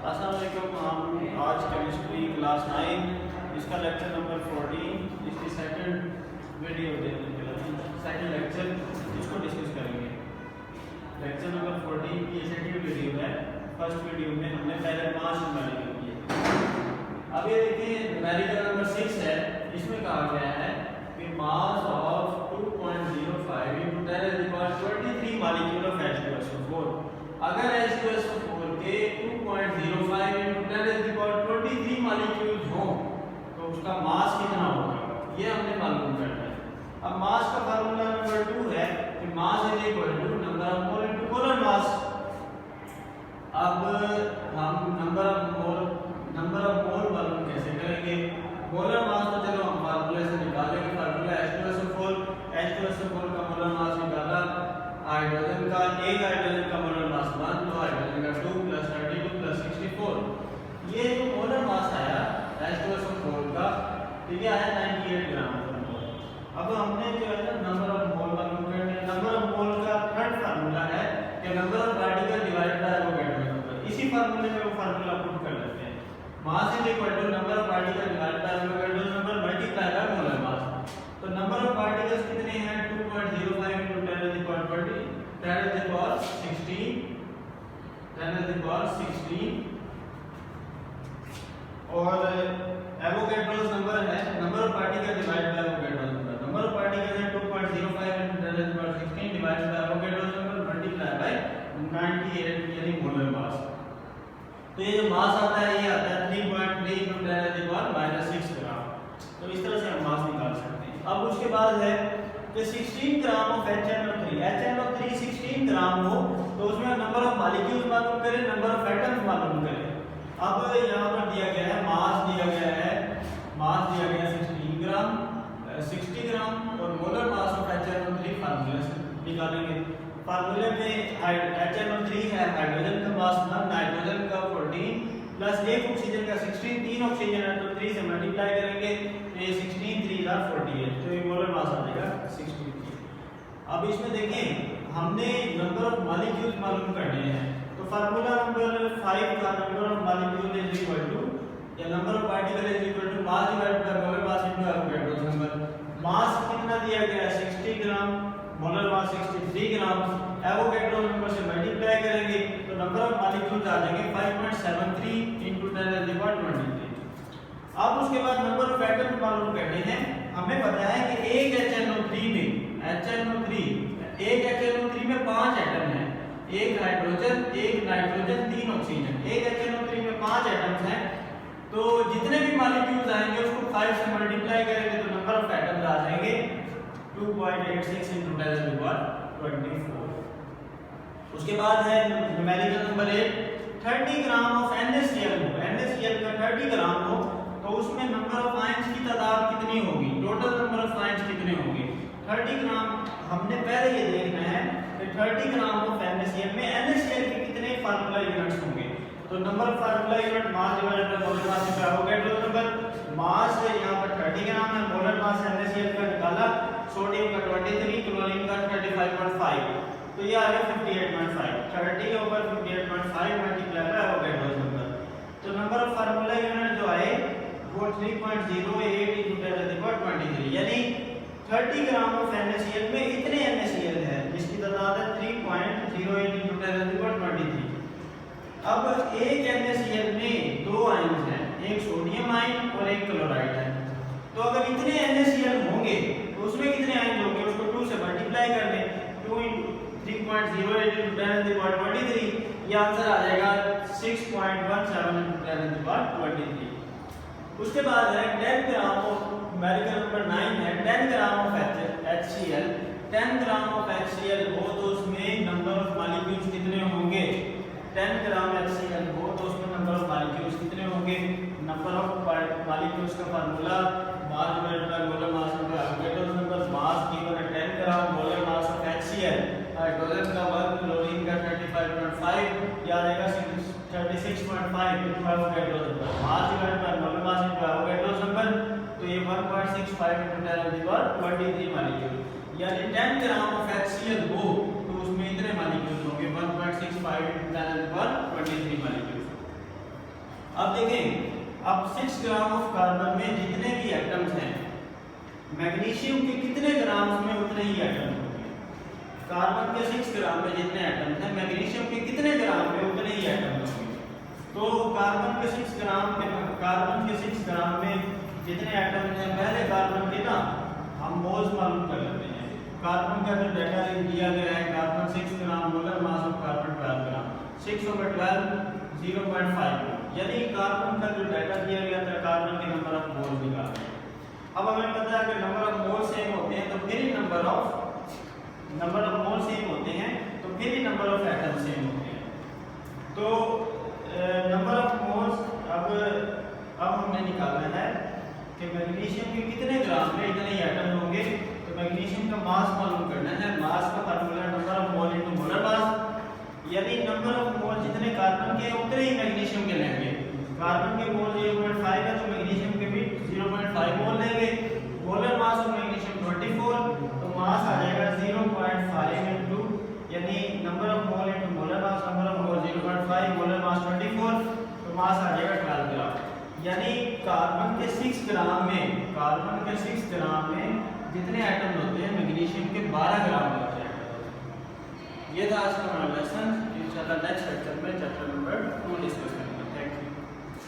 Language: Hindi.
अस्सलाम वालेकुम। हम आज केमिस्ट्री क्लास 9 इसका लेक्चर नंबर 14 इसकी सेकंड वीडियो सेकंड लेक्चर इसको डिस्कस करेंगे। लेक्चर नंबर 14 की सेकंड वीडियो है। फर्स्ट वीडियो में हमने पहले 5 न्यूमेरिकल किए। अब ये देखिए न्यूमेरिकल नंबर 6 है। इसमें कहा गया है कि mass of 2.05 × 10⁻23 molecule of H2SO4। अगर H2SO4 के 2.05 × 10⁻23 मॉलिक्यूल्स हों तो उसका मास कितना होगा, ये हमने मालूम करना है। अब मास का फार्मूला नंबर 2 है कि mass is equal to number of mole into molar mass. अब हम नंबर ऑफ मोल मालूम कैसे करेंगे? मोलर मास तो चलो हम फार्मूले से निकालेंगे। फार्मूला H2SO4 का मोलर मास निकाला, हाइड्रोजन का एक हाइड्रोजन का मोलर मास 1, तो हाइड्रोजन का 2 + 32 + 64। ये जो मोलर मास आया H2SO4 का ठीक है 98 ग्राम पर मोल। अब हमने जो है ना नंबर ऑफ मोल मालूम करने हैं। नंबर ऑफ मोल का थर्ड फार्मूला है कि number of particle divided by Avogadro number. इसी फार्मूले में वो फार्मूला पुट कर लेते हैं। Mass is equal to number of particle divided by Avogadro number multiply by molar mass. तो नंबर ऑफ पार्टिकल्स कितने हैं? 2.05 × 10⁻16 और एवोगैड्रोस नंबर है number of particle divided by Avogadro number. Number of particle है 2.05 × 10⁻16 divided by Avogadro's number multiply bye 98 यानी मोलर मास। तो ये जो मास आता है ये आता है 3.3 × 10⁻6 ग्राम। तो इस तरह से हम मास निकाल सकते हैं। अब उसके बाद है कि 16 ग्राम ऑफ HNO3 16 ग्राम हो तो उसमें नंबर ऑफ मॉलिक्यूल्स मालूम करें, नंबर ऑफ एटम्स मालूम करें। अब यहाँ पर दिया गया है मास दिया गया है 16 ग्राम 60 ग्राम और मोलर मास ऑफ HNO3 फार्मूले से निकालेंगे। फार्मूले में HNO3 है हाइड्रोजन का मास 1, नाइट्रोजन का 14 प्लस एक ऑक्सीजन का 16, 3 ऑक्सीजन है तो 3 से मल्टीप्लाई करेंगे तो ये 16 3 48 तो ये मोलर मास आ जाएगा 63। अब इसमें देखें हमने नंबर ऑफ मॉलिक्यूल्स मालूम करने हैं। तो फार्मूला नंबर 5 का number of molecule is equal to या number of particle is equal to mass divided by molar mass into Avogadro's number. Mass कितना दिया गया है 60 gram, molar mass 63 gram. Avogadro's number से मल्टीप्लाई करेंगे तो नंबर ऑफ मॉलिक्यूल्स आ जाएंगे 5.73 × 10⁻23। अब उसके बाद नंबर ऑफ एटम्स मालूम करने हैं। हमें पता है कि एक HNO3 में 5 एटम हैं, एक हाइड्रोजन, एक नाइट्रोजन, 3 ऑक्सीजन। एक HNO3 में 5 एटम्स हैं तो जितने भी मॉलिक्यूल्स आएंगे उसको 5 से मल्टीप्लाई करेंगे तो नंबर ऑफ एटम्स आ जाएंगे 2.86 × 10⁻24। उसके बाद है numerical number 8 30 gram of NaCl हो। NaCl का 30 ग्राम हो तो उसमें नंबर ऑफ आयंस की तादाद कितनी होगी, टोटल नंबर ऑफ आयंस कितने होंगे? 30 ग्राम हमने पहले ये देखना है कि 30 ग्राम ऑफ NaCl में NaCl के कितने फार्मूला यूनिट्स होंगे। तो number of formula unit mass divided by molar mass into Avogadro number. Mass यहाँ पर 30 ग्राम है, मोलर मास NaCl का निकाला, सोडियम का 23, क्लोरीन का 35.5 तो ये आ गया 58.5। 30 / 58.5 मल्टीप्लाई बाय एवोगैड्रो नंबर। तो नंबर ऑफ फार्मूला यूनिट जो आए वो 3.08 × 10⁻23 यानी 30 ग्राम ऑफ NaCl में इतने NaCl है जिसकी तादाद है 3.08 × 10⁻23। अब एक NaCl में 2 आयंस हैं, एक सोडियम आयन और एक क्लोराइड है। तो अगर इतने NaCl होंगे तो उसमें कितने आयन होंगे उसको 2 से मल्टीप्लाई कर दें। 2 × 3.08 × 10⁻23 ये आंसर आ जाएगा 6.17 × 10⁻23। उसके बाद है 10 ग्राम ऑफ न्यूमेरिकल नंबर 9 है 10 gram of HCl। 10 gram of HCl हो तो उसमें नंबर ऑफ मॉलिक्यूल्स कितने होंगे? 10 ग्राम HCl हो तो उसमें नंबर ऑफ मॉलिक्यूल्स कितने होंगे? नंबर ऑफ मॉलिक्यूल्स का formula mass divided by molar mass into Avogadro's number. Mass given है 10 gram, molar mass of HCl, hydrogen का 1, क्लोरीन का 35.5 या आ जाएगा 36.5 into Avogadro's number. Mass divided by molar mass into Avogadro's number तो ये 1.65 × 10⁻23 मॉलिक्यूल यानी 10 ग्राम ऑफ HCl हो तो उसमें इतने मॉलिक्यूल्स होंगे 1.65 × 10⁻23 मॉलिक्यूल्स। अब देखें, अब 6 ग्राम ऑफ कार्बन में जितने भी एटम्स हैं, मैग्नीशियम के कितने ग्राम्स में उतने ही एटम्स होंगे। कार्बन के 6 ग्राम में जितने एटम्स हैं, मैग्नीशियम के कितने ग्राम में उतने ही एटम्स होंगे। तो कार्बन के 6 ग्राम में जितने एटम्स हैं, पहले कार्बन के ना हम मोल्स मालूम कर लेते हैं। कार्बन का जो डाटा दिया गया है, carbon 6 gram molar mass of carbon 12 gram, 6 over 12 0.5। यानी कार्बन का जो डाटा दिया गया था, कार्बन के नंबर ऑफ मोल्स निकालने। अब हमें पता है कि नंबर ऑफ मोल्स सेम होते हैं तो फिर ही नंबर ऑफ मोल्स सेम होते हैं तो फिर ही नंबर ऑफ एटम्स सेम होते हैं। तो नंबर ऑफ मोल्स अब हमने निकालना है कि मैग्नीशियम के कितने ग्राम में इतने ही एटम होंगे। तो मैग्नीशियम का मास मालूम करना है। मास का formula number of mole into molar मास, यानी नंबर ऑफ मोल जितने कार्बन के उतने ही मैग्नीशियम के लेंगे। कार्बन के मोल 0.5 है तो मैग्नीशियम के भी 0.5 मोल लेंगे। मोलर मास ऑफ मैग्नीशियम 24, तो मास आ जाएगा 0.5 इनटू, यानी number of mole into molar mass, number of mole 0.5, molar mass 24, तो मास आ जाएगा 12 ग्राम। यानी कार्बन के 6 ग्राम में जितने एटम होते हैं, मैग्नीशियम के 12 ग्राम होते हैं। ये था आज का हमारा लेसन। इंशाल्लाह नेक्स्ट लेक्चर में चैप्टर नंबर 2 डिस्कस करेंगे।